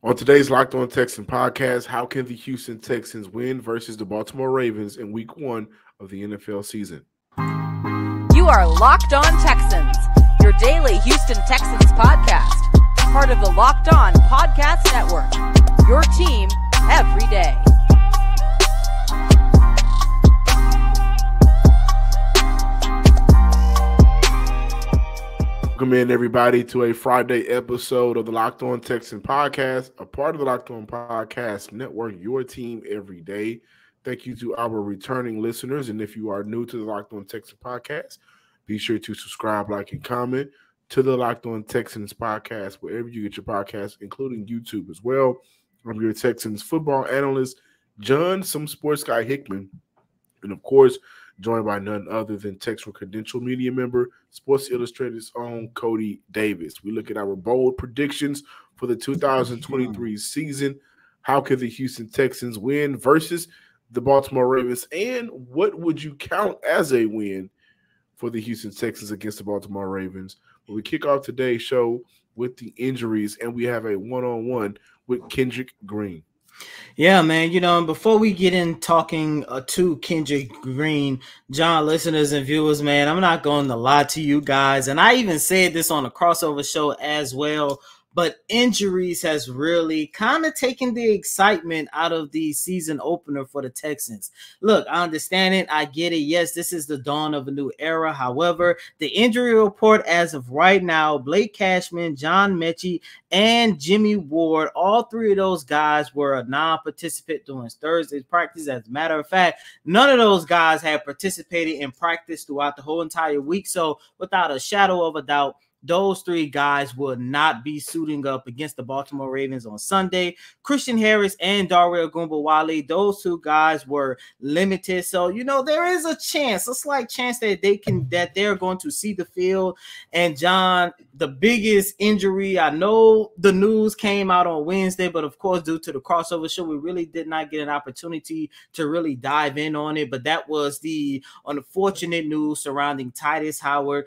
On today's Locked On Texans podcast, how can the Houston Texans win versus the Baltimore Ravens in Week 1 of the NFL season? You are Locked On Texans, your daily Houston Texans podcast, part of the Locked On Podcast Network, your team every day. Welcome in, everybody, to a Friday episode of the Locked On Texan podcast, a part of the Locked On Podcast Network, your team every day. Thank you to our returning listeners. And if you are new to the Locked On Texans podcast, be sure to subscribe, like, and comment to the Locked On Texans podcast, wherever you get your podcasts, including YouTube as well. I'm your Texans football analyst, John "Some Sports Guy" Hickman. And, of course, joined by none other than Texas Credential Media member, Sports Illustrated's own Cody Davis. We look at our bold predictions for the 2023 season. How could the Houston Texans win versus the Baltimore Ravens? And what would you count as a win for the Houston Texans against the Baltimore Ravens? Well, we kick off today's show with the injuries, and we have a one-on-one with Kendrick Green. Yeah, man. And before we get in talking to Kendrick Green, John, listeners and viewers, man, I'm not going to lie to you guys. And I even said this on a crossover show as well. But injuries has really kind of taken the excitement out of the season opener for the Texans. Look, I understand it. I get it. Yes, this is the dawn of a new era. However, the injury report as of right now, Blake Cashman, John Metchie, and Jimmy Ward, all three of those guys were a non-participant during Thursday's practice. As a matter of fact, none of those guys had participated in practice throughout the whole entire week. So without a shadow of a doubt, those three guys will not be suiting up against the Baltimore Ravens on Sunday. Christian Harris and Darrell Goombawale, those two guys were limited. So, there is a chance, a slight chance that they're going to see the field. And John, the biggest injury, I know the news came out on Wednesday, but of course, due to the crossover show, we really did not get an opportunity to really dive in on it. But that was the unfortunate news surrounding Tytus Howard.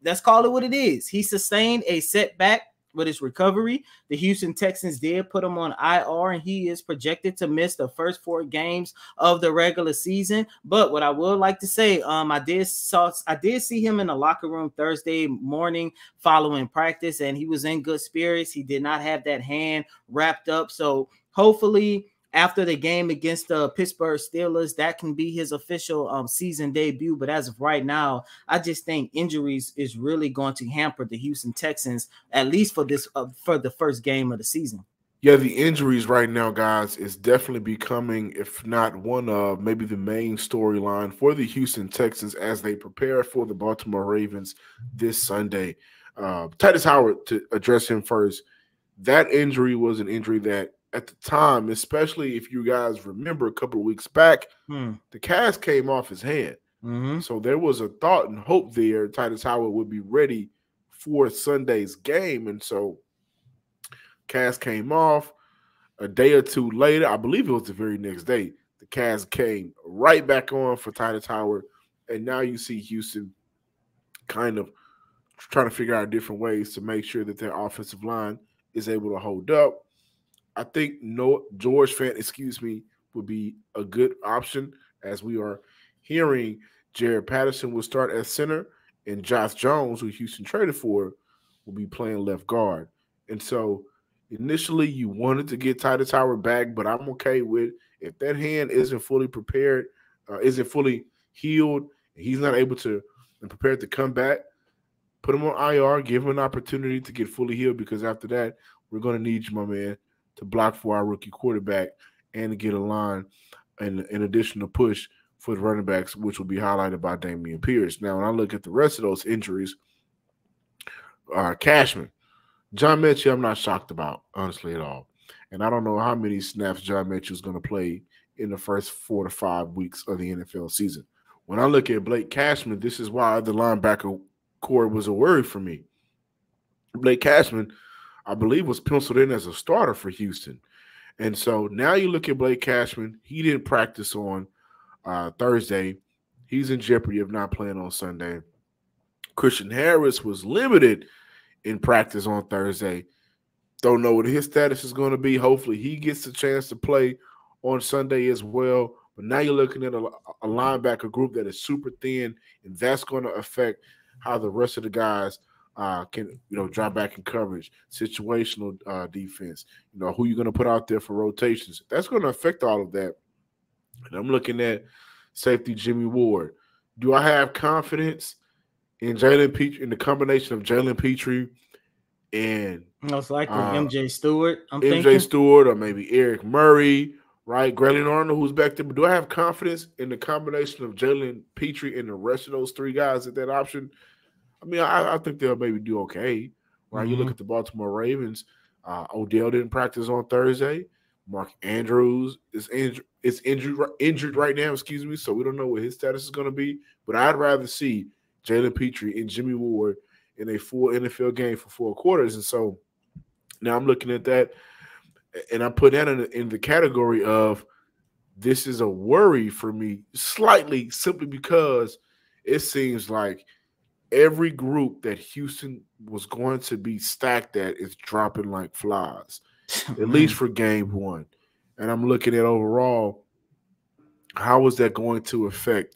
Let's call it what it is. He sustained a setback with his recovery. The Houston Texans did put him on IR, and he is projected to miss the first 4 games of the regular season. But what I would like to say, I did see him in the locker room Thursday morning following practice, and he was in good spirits. He did not have that hand wrapped up. So hopefully, after the game against the Pittsburgh Steelers, that can be his official season debut. But as of right now, I just think injuries is really going to hamper the Houston Texans, at least for the first game of the season. Yeah, the injuries right now, guys, is definitely becoming, if not one of, maybe the main storyline for the Houston Texans as they prepare for the Baltimore Ravens this Sunday. Tytus Howard, to address him first, that injury was an injury that, at the time, especially if you guys remember a couple of weeks back, the cast came off his hand. Mm-hmm. So there was a thought and hope there Tytus Howard would be ready for Sunday's game. And so cast came off a day or two later. I believe it was the very next day. The cast came right back on for Tytus Howard. And now you see Houston kind of trying to figure out different ways to make sure that their offensive line is able to hold up. I think George Fant, would be a good option, as we are hearing Jared Patterson will start at center, and Josh Jones, who Houston traded for, will be playing left guard. And so initially you wanted to get Tytus Howard back, but I'm okay with if that hand isn't fully prepared, isn't fully healed, and he's not able to and prepared to come back, put him on IR, give him an opportunity to get fully healed, because after that, we're going to need you, my man, to block for our rookie quarterback and to get a line, and in addition to push for the running backs, which will be highlighted by Dameon Pierce. Now, when I look at the rest of those injuries, Cashman, John Metchie, I'm not shocked about, honestly, at all. And I don't know how many snaps John Metchie is going to play in the first 4 to 5 weeks of the NFL season. When I look at Blake Cashman, this is why the linebacker core was a worry for me. Blake Cashman, I believe, was penciled in as a starter for Houston. And so now you look at Blake Cashman. He didn't practice on Thursday. He's in jeopardy of not playing on Sunday. Christian Harris was limited in practice on Thursday. Don't know what his status is going to be. Hopefully he gets a chance to play on Sunday as well. But now you're looking at a linebacker group that is super thin, and that's going to affect how the rest of the guys can, drop back in coverage, situational defense, who you're going to put out there for rotations. That's going to affect all of that. And I'm looking at safety Jimmy Ward. Do I have confidence in Jalen Petrie, in the combination of Jalen Petrie and most likely MJ Stewart? MJ Stewart or maybe Eric Murray, right? Grayling Arnold, who's back there. But do I have confidence in the combination of Jalen Petrie and the rest of those three guys at that option? I mean, I think they'll maybe do okay, right? Mm-hmm. You look at the Baltimore Ravens. Odell didn't practice on Thursday. Mark Andrews is injured right now, so we don't know what his status is going to be. But I'd rather see Jalen Petrie and Jimmy Ward in a full NFL game for 4 quarters. And so now I'm looking at that, and I put that in the category of this is a worry for me slightly, simply because it seems like every group that Houston was going to be stacked at is dropping like flies, at least for game 1. And I'm looking at overall, how is that going to affect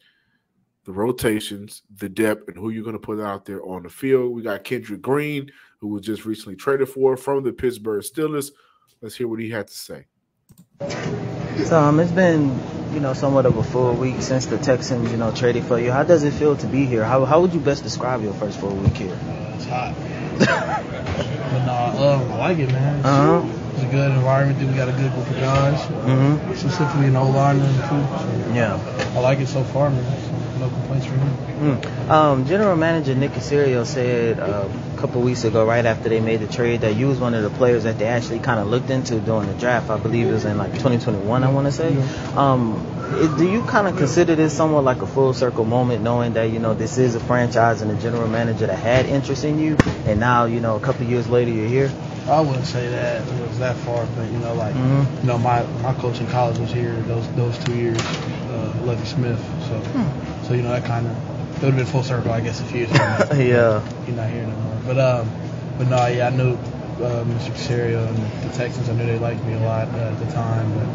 the rotations, the depth, and who you're going to put out there on the field? We got Kendrick Green, who was just recently traded for from the Pittsburgh Steelers. Let's hear what he had to say. So it's been, somewhat of a full week since the Texans, traded for you. How does it feel to be here? How would you best describe your first full week here? It's hot. But no, I like it, man. It's a good environment. We got a good group of guys, specifically an O-line too. So yeah, I like it so far, man. So no complaints from me. General Manager Nick Caserio said a couple weeks ago, right after they made the trade, that you was one of the players that they actually kind of looked into during the draft. I believe it was in like 2021, I want to say. Do you kind of consider this somewhat like a full circle moment, knowing that, this is a franchise and a general manager that had interest in you, and now, a couple of years later you're here? I wouldn't say that it was that far, but, my coach in college was here those 2 years, Lovie Smith. So that kind of, it would have been full circle, I guess, a few years ago. Yeah. He's not here no more. But no, yeah, I knew Mr. Caserio and the Texans. I knew they liked me a lot at the time, but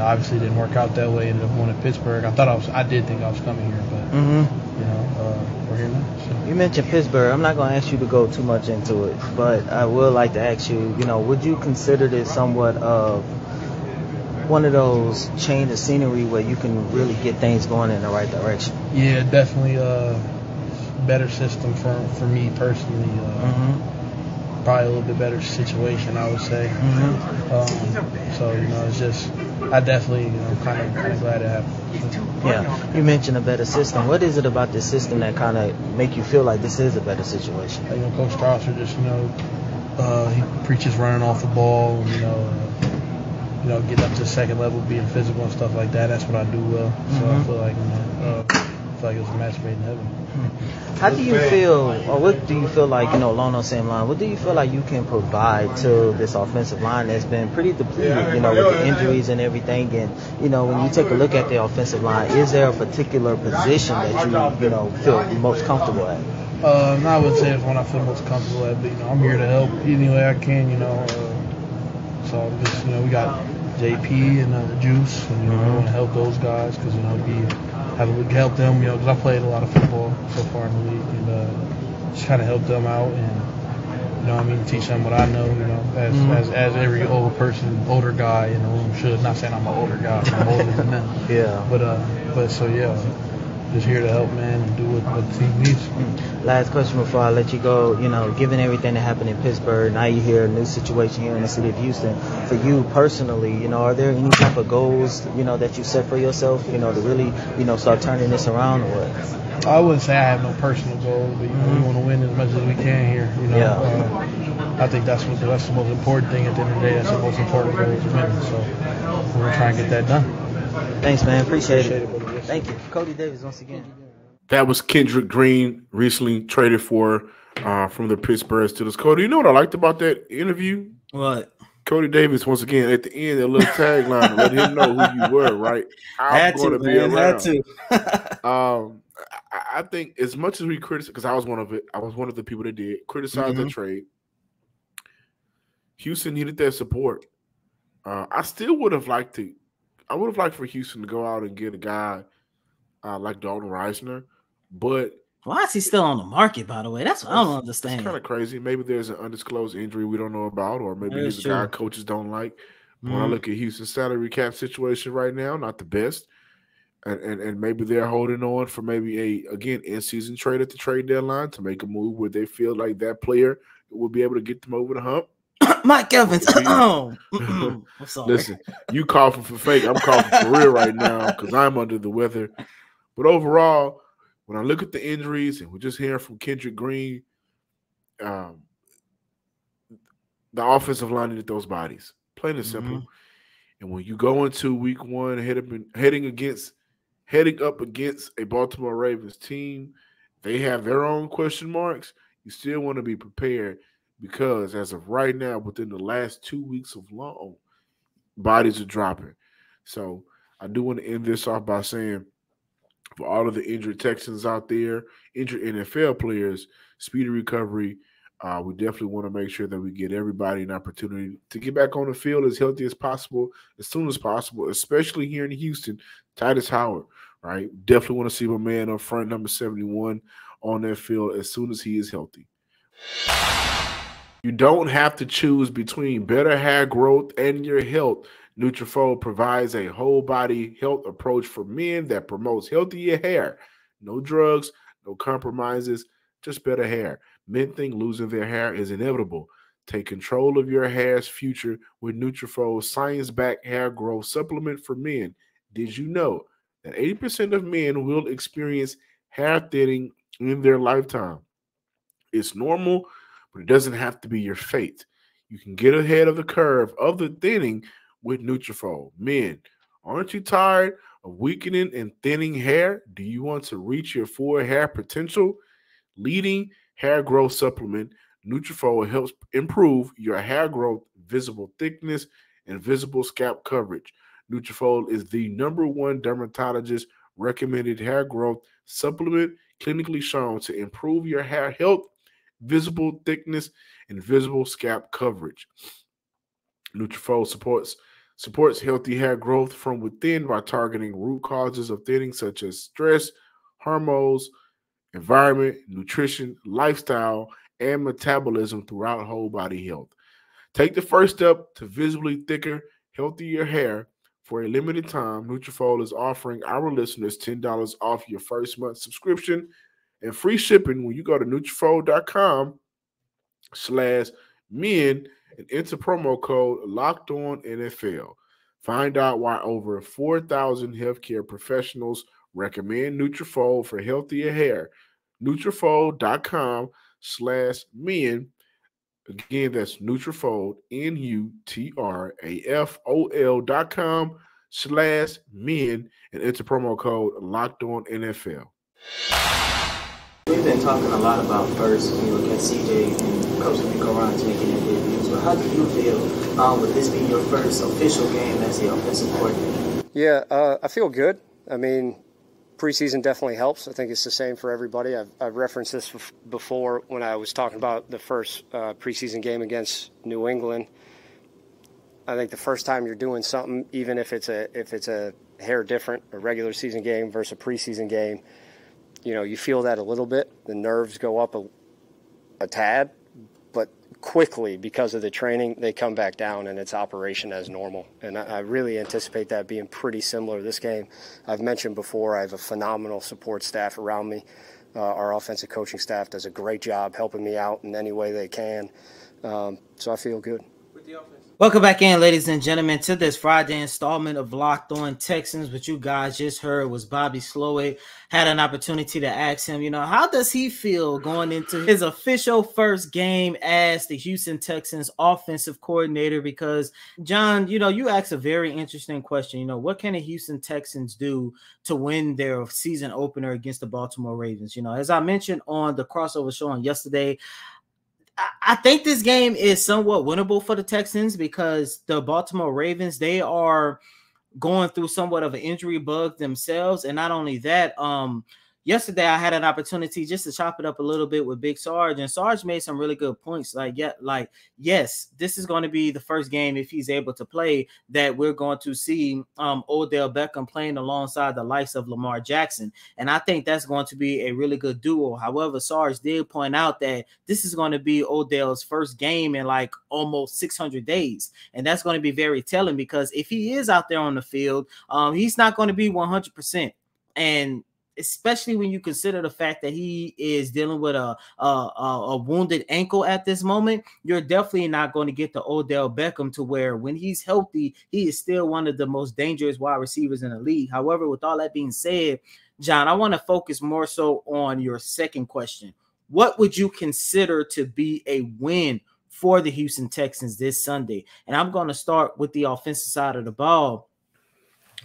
obviously it didn't work out that way. Ended up going to Pittsburgh. I did think I was coming here, but we're here now. So. You mentioned Pittsburgh. I'm not going to ask you to go too much into it, but I would like to ask you, would you consider this somewhat of one of those change of scenery where you can really get things going in the right direction? Yeah, definitely better system for me personally. Probably a little bit better situation, I would say. So it's just, I definitely kind of glad it happened. Yeah, you mentioned a better system. What is it about this system that kind of make you feel like this is a better situation? Coach Strasser just he preaches running off the ball, getting up to the second level, being physical and stuff like that. That's what I do well. So I feel like it was a match made in heaven. How do you feel, or what do you feel like, along those same lines, what do you feel like you can provide to this offensive line that's been pretty depleted, with the injuries and everything? And, when you take a look at the offensive line, is there a particular position that you feel most comfortable at? I would say it's one I feel most comfortable at, but, I'm here to help any way I can, so just, we got JP and the Juice, and, I want to help those guys because, help them, because I played a lot of football so far in the league, and just kind of help them out and, teach them what I know, as every older guy in the room should. Not saying I'm an older guy, I'm older than them. Yeah. But so, yeah, just here to help, man, and do what the team needs. Last question before I let you go. Given everything that happened in Pittsburgh, now you hear a new situation here in the city of Houston. For you personally, are there any type of goals, that you set for yourself, to really, start turning this around, or what? I wouldn't say I have no personal goals, but we want to win as much as we can here. I think that's the most important thing at the end of the day. That's the most important goal is winning. So we're gonna try and get that done. Thanks, man. Appreciate it. Thank you, Cody Davis, once again. That was Kendrick Green, recently traded for from the Pittsburgh Steelers. Cody, you know what I liked about that interview? What? Cody Davis, once again, at the end, that little tagline, let him know who you were, right? I'm going to be around. I think as much as we criticize, because I was one of the people that did criticize the trade. Houston needed that support. I still would have liked to. I would have liked for Houston to go out and get a guy like Dalton Reisner, but why is he still on the market? By the way, that's what I don't understand. It's kind of crazy. Maybe there's an undisclosed injury we don't know about, or maybe he's a guy coaches don't like. When I look at Houston's salary cap situation right now, not the best. And maybe they're holding on for maybe again in-season trade at the trade deadline to make a move where they feel like that player will be able to get them over the hump. Mike Evans. I'm sorry. Listen, you coughing for fake. I'm coughing for real right now because I'm under the weather. But overall, when I look at the injuries, and we're just hearing from Kendrick Green, the offensive line needed those bodies. Plain and simple. And when you go into week one heading up against a Baltimore Ravens team, they have their own question marks. You still want to be prepared because as of right now, within the last 2 weeks of long, bodies are dropping. So I do want to end this off by saying, for all of the injured Texans out there, injured NFL players, speedy recovery. We definitely want to make sure that we get everybody an opportunity to get back on the field as healthy as possible, as soon as possible, especially here in Houston. Tytus Howard, right? Definitely want to see my man up front, number 71, on that field as soon as he is healthy. You don't have to choose between better hair growth and your health. Nutrafol provides a whole body health approach for men that promotes healthier hair. No drugs, no compromises, just better hair. Men think losing their hair is inevitable. Take control of your hair's future with Nutrafol science-backed hair growth supplement for men. Did you know that 80% of men will experience hair thinning in their lifetime? It's normal, but it doesn't have to be your fate. You can get ahead of the curve of the thinning with Nutrafol. Men, aren't you tired of weakening and thinning hair? Do you want to reach your full hair potential? Leading hair growth supplement, Nutrafol helps improve your hair growth, visible thickness, and visible scalp coverage. Nutrafol is the #1 dermatologist recommended hair growth supplement clinically shown to improve your hair health, visible thickness, and visible scalp coverage. Nutrafol supports healthy hair growth from within by targeting root causes of thinning such as stress, hormones, environment, nutrition, lifestyle, and metabolism throughout whole body health. Take the first step to visibly thicker, healthier hair. For a limited time, Nutrafol is offering our listeners $10 off your first month subscription and free shipping when you go to Nutrafol.com/men and enter promo code LOCKEDONNFL. Find out why over 4,000 healthcare professionals recommend Nutrafol for healthier hair. Nutrafol.com/men. Again, that's Nutrafol, Nutrafol.com/men, and enter promo code LOCKEDONNFL. We've been talking a lot about first, against CJ and Coach Rico Ryan's making their debuts. But how do you feel with this being your first official game as the offensive coordinator? Yeah, I feel good. I mean, preseason definitely helps. I think it's the same for everybody. I've referenced this before when I was talking about the first preseason game against New England. I think the first time you're doing something, even if it's a hair different, a regular season game versus a preseason game, you feel that a little bit. The nerves go up a tad, but quickly, because of the training, they come back down and it's operation as normal. And I really anticipate that being pretty similar this game. I've mentioned before, I have a phenomenal support staff around me. Our offensive coaching staff does a great job helping me out in any way they can. So I feel good. Welcome back in, ladies and gentlemen, to this Friday installment of Locked On Texans. What you guys just heard was Bobby Slowik. Had an opportunity to ask him, how does he feel going into his official first game as the Houston Texans offensive coordinator? Because, John, you asked a very interesting question. What can the Houston Texans do to win their season opener against the Baltimore Ravens? As I mentioned on the crossover show on yesterday, I think this game is somewhat winnable for the Texans because the Baltimore Ravens, they are going through somewhat of an injury bug themselves. And not only that, yesterday I had an opportunity just to chop it up a little bit with Big Sarge, and Sarge made some really good points. Yes, this is going to be the first game, if he's able to play, that we're going to see Odell Beckham playing alongside the likes of Lamar Jackson. And I think that's going to be a really good duo. However, Sarge did point out that this is going to be Odell's first game in like almost 600 days. And that's going to be very telling, because if he is out there on the field, he's not going to be 100%. And especially when you consider the fact that he is dealing with a wounded ankle at this moment, you're definitely not going to get the Odell Beckham to where when he's healthy, he is still one of the most dangerous wide receivers in the league. However, with all that being said, John, I want to focus more so on your second question. What would you consider to be a win for the Houston Texans this Sunday? And I'm going to start with the offensive side of the ball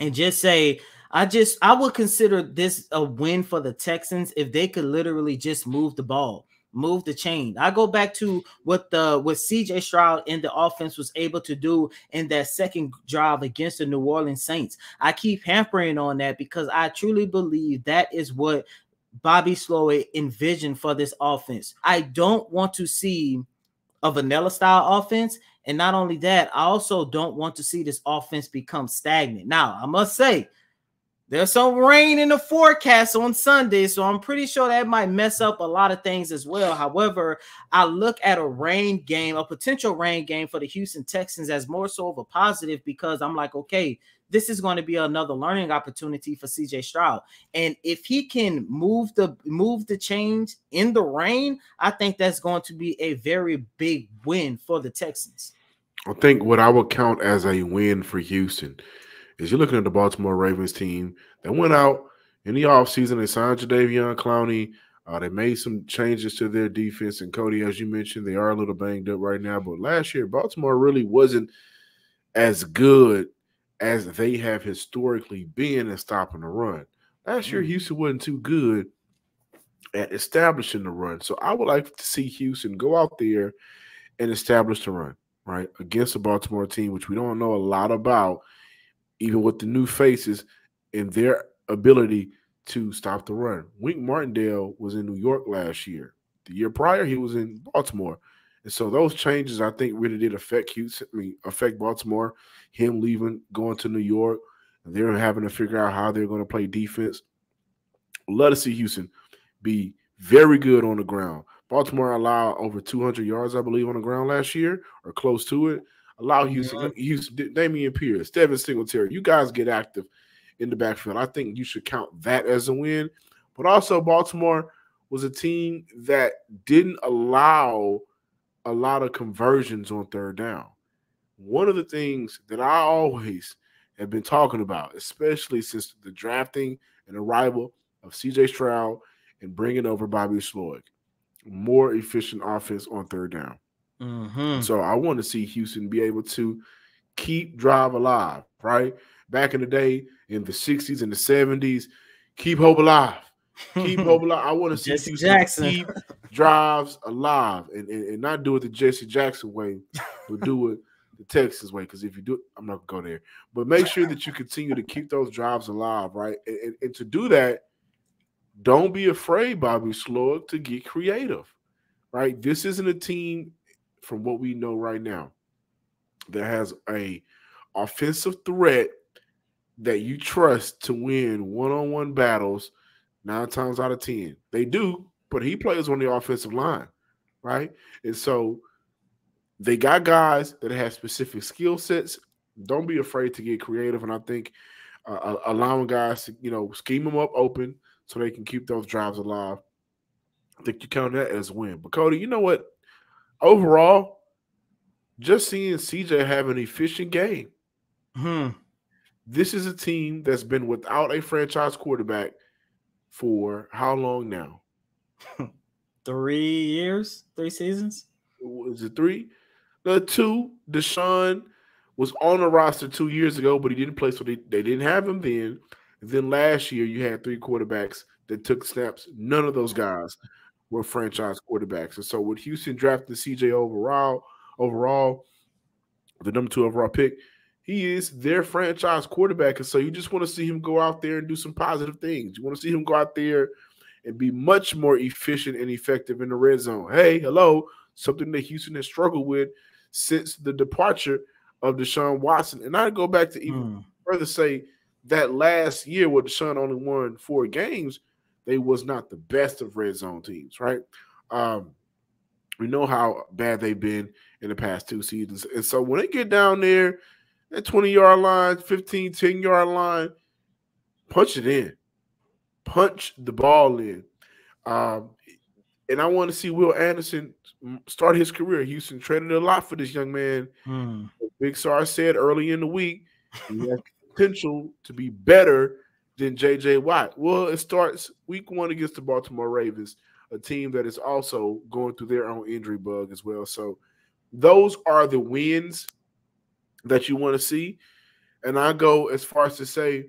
and just say, I would consider this a win for the Texans if they could literally just move the ball, move the chain. I go back to what CJ Stroud and the offense was able to do in that second drive against the New Orleans Saints. I keep hampering on that because I truly believe that is what Bobby Slowik envisioned for this offense. I don't want to see a vanilla style offense. And not only that, I also don't want to see this offense become stagnant. Now, I must say, there's some rain in the forecast on Sunday, so I'm pretty sure that might mess up a lot of things as well. However, I look at a potential rain game for the Houston Texans as more so of a positive, because I'm like, okay, this is going to be another learning opportunity for CJ Stroud. And if he can move the chains in the rain, I think that's going to be a very big win for the Texans. I think what I would count as a win for Houston is you're looking at the Baltimore Ravens team that went out in the offseason. They signed Jadeveon Clowney. They made some changes to their defense. And, Cody, as you mentioned, they are a little banged up right now. But last year, Baltimore really wasn't as good as they have historically been at stopping the run. Last year, Houston wasn't too good at establishing the run. So I would like to see Houston go out there and establish the run, right, against a Baltimore team, which we don't know a lot about, even with the new faces and their ability to stop the run. Wink Martindale was in New York last year. The year prior, he was in Baltimore. And so those changes, I think, really did affect Baltimore, him leaving, going to New York, and they're having to figure out how they're going to play defense. Love to see Houston be very good on the ground. Baltimore allowed over 200 yards, I believe, on the ground last year, or close to it. Allow Houston, Dameon Pierce, Devin Singletary, you guys get active in the backfield. I think you should count that as a win. But also, Baltimore was a team that didn't allow a lot of conversions on third down. One of the things that I always have been talking about, especially since the drafting and arrival of CJ Stroud and bringing over Bobby Slowik, more efficient offense on third down. Mm-hmm. So I want to see Houston be able to keep drive alive, right? Back in the day, in the 60s and the 70s, keep hope alive. Keep hope alive. I want to see Jesse Houston Jackson keep drives alive and not do it the Jesse Jackson way, but do it the Texas way. Because if you do it, I'm not going to go there. But make sure that you continue to keep those drives alive, right? And to do that, don't be afraid, Bobby Slowik, to get creative, right? This isn't a team, from what we know right now, that has a offensive threat that you trust to win one-on-one battles 9 times out of 10. They do, but he plays on the offensive line, right? And so they got guys that have specific skill sets. Don't be afraid to get creative, and I think allowing guys to, scheme them up open so they can keep those drives alive, I think you count that as a win. But, Cody, you know what? Overall, just seeing CJ have an efficient game. This is a team that's been without a franchise quarterback for how long now? 3 years, 3 seasons. Was it 3? 2. Deshaun was on the roster 2 years ago, but he didn't play, so they didn't have him then. And then last year, you had 3 quarterbacks that took snaps. None of those guys were franchise quarterbacks. And so with Houston drafting CJ overall, the number 2 overall pick, he is their franchise quarterback. And so you just want to see him go out there and do some positive things. You want to see him go out there and be much more efficient and effective in the red zone. Hey, hello, something that Houston has struggled with since the departure of Deshaun Watson. And I go back to even further say that last year where Deshaun only won 4 games, they was not the best of red zone teams, right? We know how bad they've been in the past 2 seasons. And so when they get down there at 20-yard line, 15, 10-yard line, punch it in. Punch the ball in. And I want to see Will Anderson start his career. Houston traded a lot for this young man. Big Sar said early in the week he has potential to be better than J.J. Watt. Well, it starts week 1 against the Baltimore Ravens, a team that is also going through their own injury bug as well. So those are the wins that you want to see. And I go as far as to say,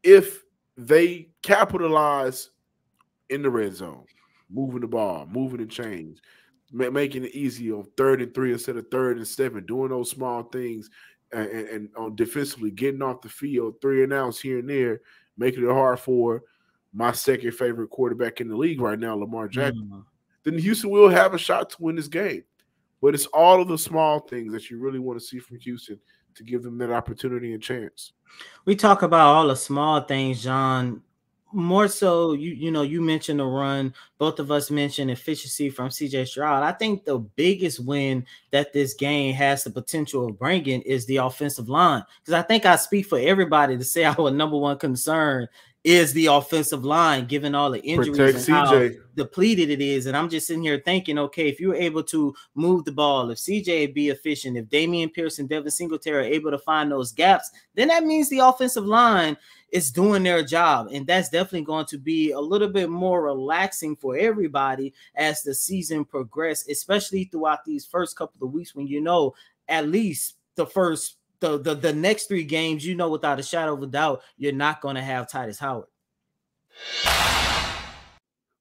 if they capitalize in the red zone, moving the ball, moving the chains, making it easy on 3rd and 3 instead of 3rd and 7, doing those small things and on defensively getting off the field, 3 and outs here and there, making it hard for my second favorite quarterback in the league right now, Lamar Jackson, then Houston will have a shot to win this game. But it's all of the small things that you really want to see from Houston to give them that opportunity and chance. We talk about all the small things, John. More so, you mentioned the run. Both of us mentioned efficiency from C.J. Stroud. I think the biggest win that this game has the potential of bringing is the offensive line. Because I think I speak for everybody to say our number one concern is the offensive line, given all the injuries and how depleted it is. And I'm just sitting here thinking, okay, if you're able to move the ball, if CJ be efficient, if Damian Pierce and Devin Singletary are able to find those gaps, then that means the offensive line is doing their job. And that's definitely going to be a little bit more relaxing for everybody as the season progresses, especially throughout these first couple of weeks when at least the next 3 games, without a shadow of a doubt, you're not going to have Tytus Howard.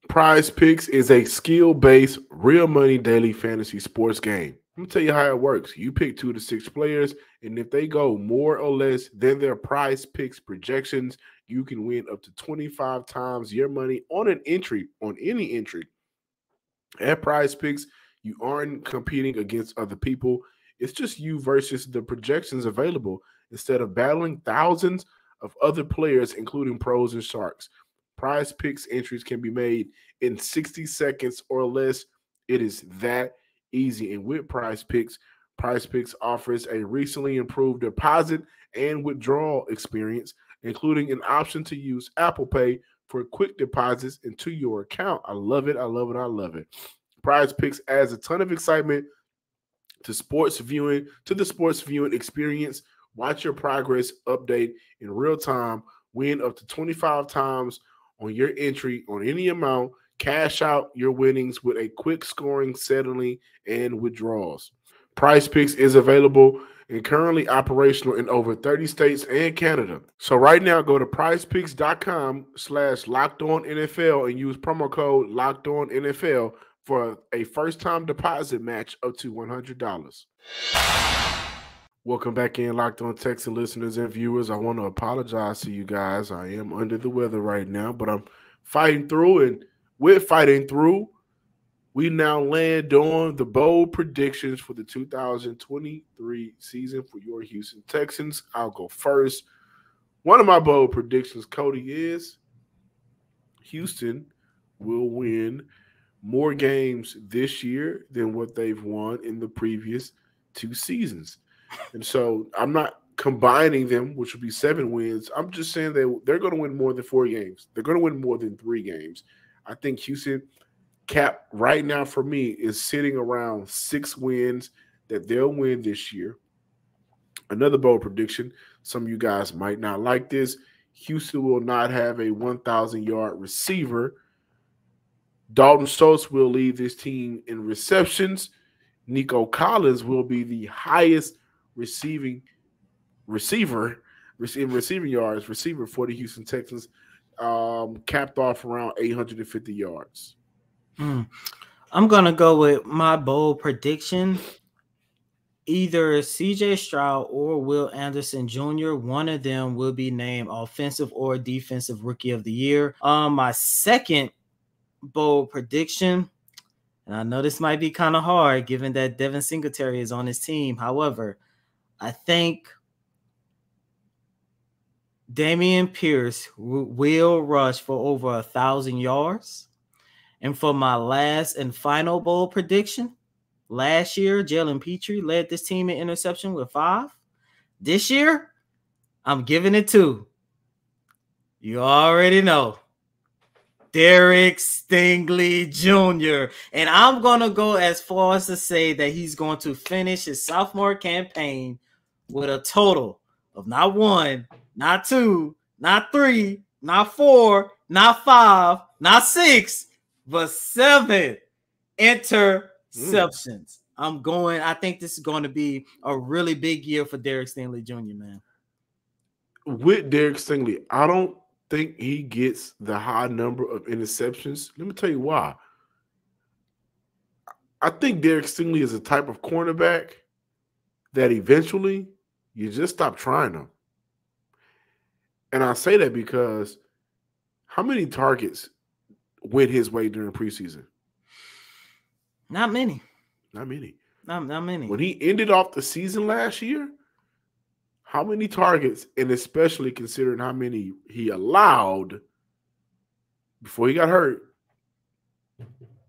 Prize Picks is a skill-based, real money daily fantasy sports game. I'm going to tell you how it works. You pick 2 to 6 players, and if they go more or less than their Prize Picks projections, you can win up to 25 times your money on any entry. At Prize Picks, you aren't competing against other people. It's just you versus the projections available instead of battling thousands of other players, including pros and sharks. Prize Picks entries can be made in 60 seconds or less. It is that easy. And with Prize Picks offers a recently improved deposit and withdrawal experience, including an option to use Apple Pay for quick deposits into your account. I love it. I love it. I love it. Prize Picks adds a ton of excitement to the sports viewing experience. Watch your progress update in real time. Win up to 25 times on your entry on any amount. Cash out your winnings with a quick scoring, settling, and withdrawals. Prize Picks is available and currently operational in over 30 states and Canada. So right now, go to prizepicks.com/LockedOnNFL and use promo code LockedOnNFL for a first-time deposit match up to $100. Welcome back in, Locked On Texans listeners and viewers. I want to apologize to you guys. I am under the weather right now, but I'm fighting through, and with fighting through, we now land on the bold predictions for the 2023 season for your Houston Texans. I'll go first. One of my bold predictions, Cody, is Houston will win more games this year than what they've won in the previous 2 seasons. And so I'm not combining them, which would be 7 wins. I'm just saying they're going to win more than 4 games. They're going to win more than 3 games. I think Houston cap right now for me is sitting around 6 wins that they'll win this year. Another bold prediction, some of you guys might not like this. Houston will not have a 1,000-yard receiver. Dalton Schultz will lead this team in receptions. Nico Collins will be the highest receiving yards for the Houston Texans, capped off around 850 yards. I'm going to go with my bold prediction. either CJ Stroud or Will Anderson Jr. One of them will be named offensive or defensive rookie of the year. My second bold prediction, and I know this might be kind of hard given that Devin Singletary is on his team. However, I think Dameon Pierce will rush for over 1,000 yards. And for my last and final bold prediction, last year, Jalen Petrie led this team in interception with 5. This year, I'm giving it 2. You already know. Derek Stingley Jr. And I'm going to go as far as to say that he's going to finish his sophomore campaign with a total of not 1, not 2, not 3, not 4, not 5, not 6, but 7 interceptions. I think this is going to be a really big year for Derek Stingley Jr., man. With Derek Stingley, I don't think he gets the high number of interceptions. Let me tell you why. I think Derek Stingley is a type of cornerback that eventually you just stop trying him. And I say that because how many targets went his way during preseason? Not many. Not many. Not many. When he ended off the season last year, how many targets, and especially considering how many he allowed before he got hurt,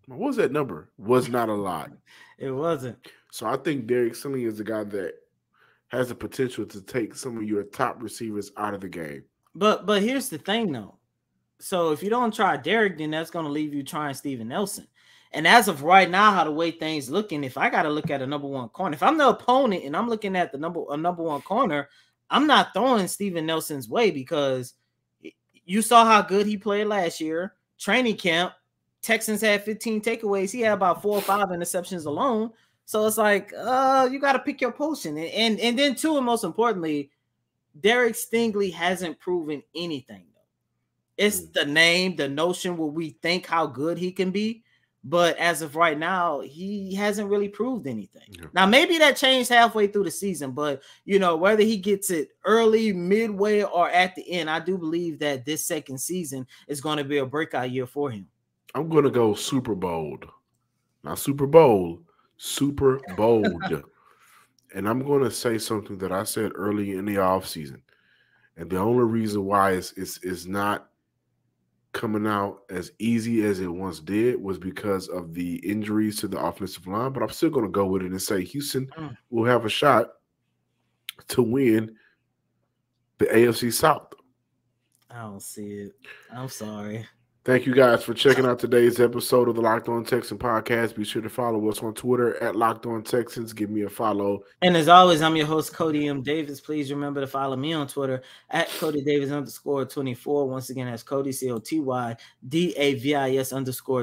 what was that number? Was not a lot. It wasn't. So I think Derek Stingley is a guy that has the potential to take some of your top receivers out of the game. But here's the thing, though. So if you don't try Derek, then that's going to leave you trying Steven Nelson. And as of right now, how the way things looking, if I got to look at a number one corner, if I'm the opponent and I'm looking at a number one corner, I'm not throwing Steven Nelson's way because you saw how good he played last year. Training camp, Texans had 15 takeaways. He had about 4 or 5 interceptions alone. So it's like, you got to pick your potion. And then too, and most importantly, Derek Stingley hasn't proven anything. It's the name, the notion where we think how good he can be. But as of right now, he hasn't really proved anything. Yeah. Now, maybe that changed halfway through the season, but, whether he gets it early, midway, or at the end, I do believe that this second season is going to be a breakout year for him. I'm going to go super bold. Not super bold, super bold. And I'm going to say something that I said early in the offseason. And the only reason why it's not coming out as easy as it once did was because of the injuries to the offensive line. But I'm still going to go with it and say Houston will have a shot to win the AFC South. I don't see it. I'm sorry. Thank you guys for checking out today's episode of the Locked On Texans podcast. Be sure to follow us on Twitter at Locked On Texans. Give me a follow. And as always, I'm your host, Cody M. Davis. Please remember to follow me on Twitter at CodyDavis_24. Once again, that's Cody, CotyDavis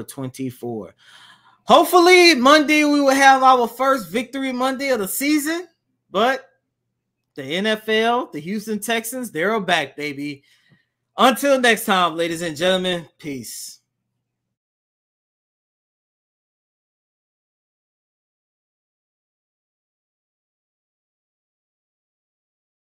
_24. Hopefully, Monday we will have our first victory Monday of the season. But the NFL, the Houston Texans, they're back, baby. Until next time, ladies and gentlemen, peace.